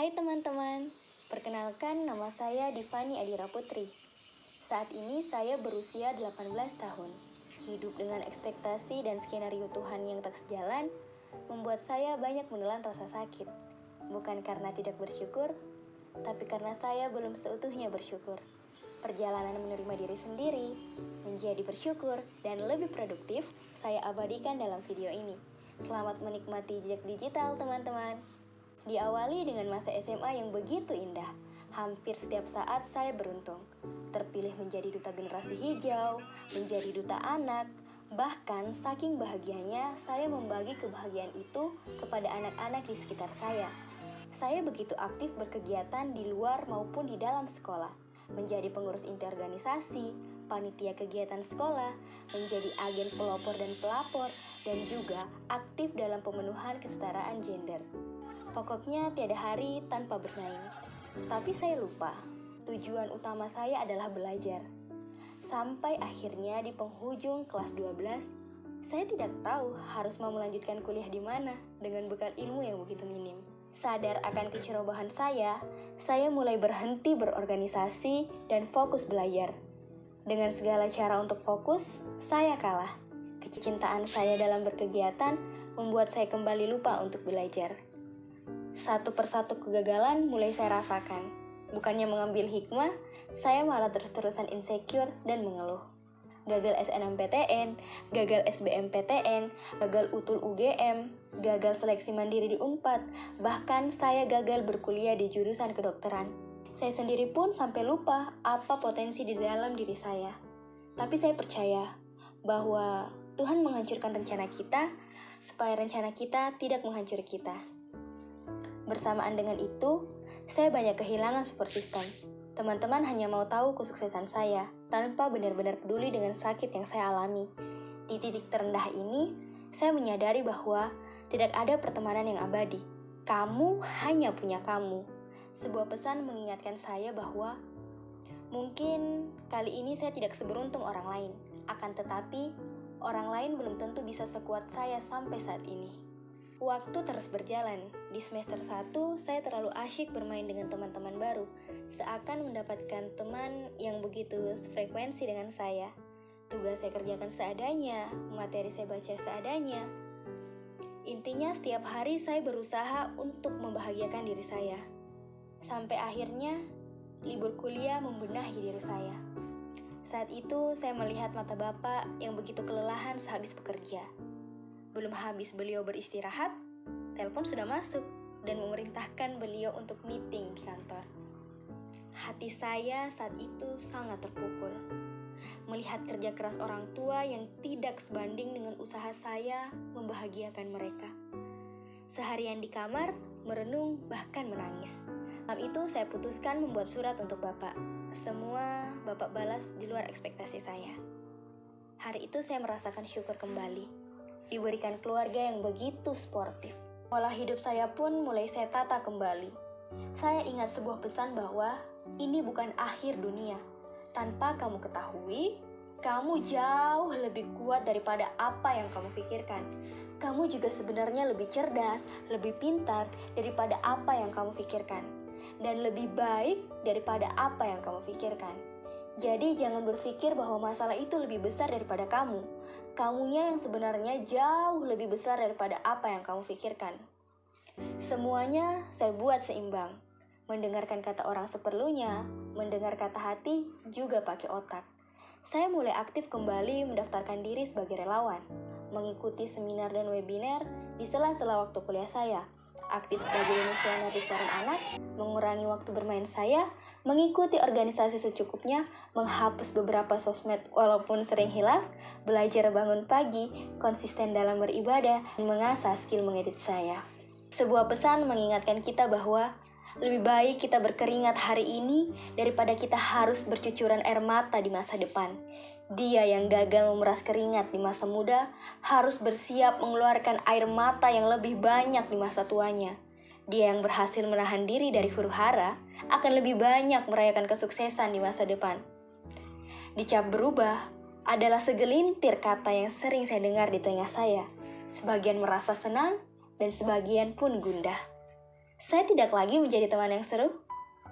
Hai teman-teman, perkenalkan nama saya Divani Adira Putri. Saat ini saya berusia 18 tahun. Hidup dengan ekspektasi dan skenario Tuhan yang tak sejalan, membuat saya banyak menelan rasa sakit. Bukan karena tidak bersyukur, tapi karena saya belum seutuhnya bersyukur. Perjalanan menerima diri sendiri, menjadi bersyukur, dan lebih produktif, saya abadikan dalam video ini. Selamat menikmati jejak digital, teman-teman. Diawali dengan masa SMA yang begitu indah. Hampir setiap saat saya beruntung. Terpilih menjadi duta generasi hijau, menjadi duta anak. Bahkan saking bahagianya, saya membagi kebahagiaan itu kepada anak-anak di sekitar saya. Saya begitu aktif berkegiatan di luar maupun di dalam sekolah. Menjadi pengurus inti organisasi, panitia kegiatan sekolah, menjadi agen pelopor dan pelapor, dan juga aktif dalam pemenuhan kesetaraan gender. Pokoknya tiada hari tanpa bermain. Tapi saya lupa, tujuan utama saya adalah belajar. Sampai akhirnya di penghujung kelas 12, saya tidak tahu harus mau melanjutkan kuliah di mana dengan bekal ilmu yang begitu minim. Sadar akan kecerobohan saya mulai berhenti berorganisasi dan fokus belajar. Dengan segala cara untuk fokus, saya kalah. Kecintaan saya dalam berkegiatan membuat saya kembali lupa untuk belajar. Satu persatu kegagalan mulai saya rasakan. Bukannya mengambil hikmah, saya malah terus-terusan insecure dan mengeluh. Gagal SNMPTN, gagal SBMPTN, gagal UTUL UGM, gagal seleksi mandiri di Unpad, bahkan saya gagal berkuliah di jurusan kedokteran. Saya sendiri pun sampai lupa apa potensi di dalam diri saya. Tapi saya percaya bahwa Tuhan menghancurkan rencana kita supaya rencana kita tidak menghancuri kita. Bersamaan dengan itu, saya banyak kehilangan support system. Teman-teman hanya mau tahu kesuksesan saya, tanpa benar-benar peduli dengan sakit yang saya alami. Di titik terendah ini, saya menyadari bahwa tidak ada pertemanan yang abadi. Kamu hanya punya kamu. Sebuah pesan mengingatkan saya bahwa mungkin kali ini saya tidak seberuntung orang lain. Akan tetapi, orang lain belum tentu bisa sekuat saya sampai saat ini. Waktu terus berjalan. Di semester 1, saya terlalu asyik bermain dengan teman-teman baru, seakan mendapatkan teman yang begitu sefrekuensi dengan saya. Tugas saya kerjakan seadanya, materi saya baca seadanya. Intinya setiap hari saya berusaha untuk membahagiakan diri saya. Sampai akhirnya, libur kuliah membenahi diri saya. Saat itu, saya melihat mata bapak yang begitu kelelahan sehabis bekerja. Belum habis beliau beristirahat, telepon sudah masuk dan memerintahkan beliau untuk meeting di kantor. Hati saya saat itu sangat terpukul. Melihat kerja keras orang tua yang tidak sebanding dengan usaha saya membahagiakan mereka. Seharian di kamar, merenung bahkan menangis. Malam itu saya putuskan membuat surat untuk bapak. Semua bapak balas di luar ekspektasi saya. Hari itu saya merasakan syukur kembali. Diberikan keluarga yang begitu sportif. Pola hidup saya pun mulai saya tata kembali. Saya ingat sebuah pesan bahwa ini bukan akhir dunia. Tanpa kamu ketahui, kamu jauh lebih kuat daripada apa yang kamu pikirkan. Kamu juga sebenarnya lebih cerdas, lebih pintar daripada apa yang kamu pikirkan. Dan lebih baik daripada apa yang kamu pikirkan. Jadi jangan berpikir bahwa masalah itu lebih besar daripada kamu. Kamunya yang sebenarnya jauh lebih besar daripada apa yang kamu pikirkan. Semuanya saya buat seimbang. Mendengarkan kata orang seperlunya, mendengar kata hati, juga pakai otak. Saya mulai aktif kembali mendaftarkan diri sebagai relawan, mengikuti seminar dan webinar di sela-sela waktu kuliah saya, aktif sebagai misioner di Forum Anak, mengurangi waktu bermain saya, mengikuti organisasi secukupnya, menghapus beberapa sosmed walaupun sering hilaf, belajar bangun pagi, konsisten dalam beribadah, dan mengasah skill mengedit saya. Sebuah pesan mengingatkan kita bahwa lebih baik kita berkeringat hari ini daripada kita harus bercucuran air mata di masa depan. Dia yang gagal memeras keringat di masa muda harus bersiap mengeluarkan air mata yang lebih banyak di masa tuanya. Dia yang berhasil menahan diri dari huru-hara akan lebih banyak merayakan kesuksesan di masa depan. Dicap berubah adalah segelintir kata yang sering saya dengar di telinga saya. Sebagian merasa senang dan sebagian pun gundah. Saya tidak lagi menjadi teman yang seru,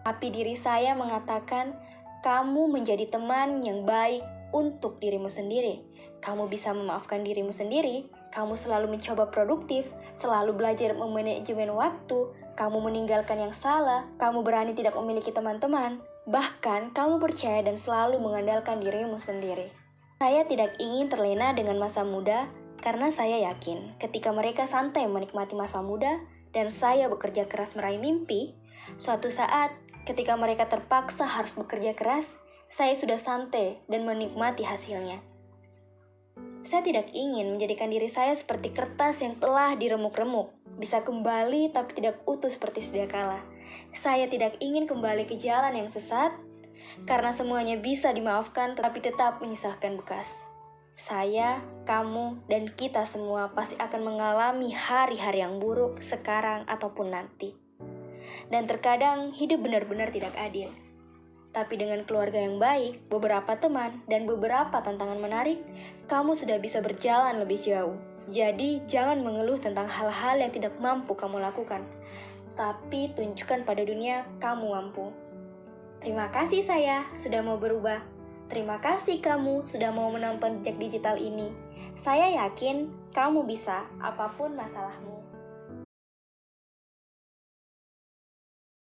tapi diri saya mengatakan, kamu menjadi teman yang baik untuk dirimu sendiri. Kamu bisa memaafkan dirimu sendiri, kamu selalu mencoba produktif, selalu belajar memanajemen waktu, kamu meninggalkan yang salah, kamu berani tidak memiliki teman-teman, bahkan kamu percaya dan selalu mengandalkan dirimu sendiri. Saya tidak ingin terlena dengan masa muda, karena saya yakin ketika mereka santai menikmati masa muda, dan saya bekerja keras meraih mimpi, suatu saat ketika mereka terpaksa harus bekerja keras, saya sudah santai dan menikmati hasilnya. Saya tidak ingin menjadikan diri saya seperti kertas yang telah diremuk-remuk, bisa kembali tapi tidak utuh seperti sedia kala. Saya tidak ingin kembali ke jalan yang sesat, karena semuanya bisa dimaafkan tapi tetap menyisakan bekas. Saya, kamu, dan kita semua pasti akan mengalami hari-hari yang buruk sekarang ataupun nanti. Dan terkadang hidup benar-benar tidak adil. Tapi dengan keluarga yang baik, beberapa teman, dan beberapa tantangan menarik, kamu sudah bisa berjalan lebih jauh. Jadi, jangan mengeluh tentang hal-hal yang tidak mampu kamu lakukan. Tapi tunjukkan pada dunia kamu mampu. Terima kasih saya sudah mau berubah. Terima kasih kamu sudah mau menonton jejak digital ini. Saya yakin kamu bisa, apapun masalahmu.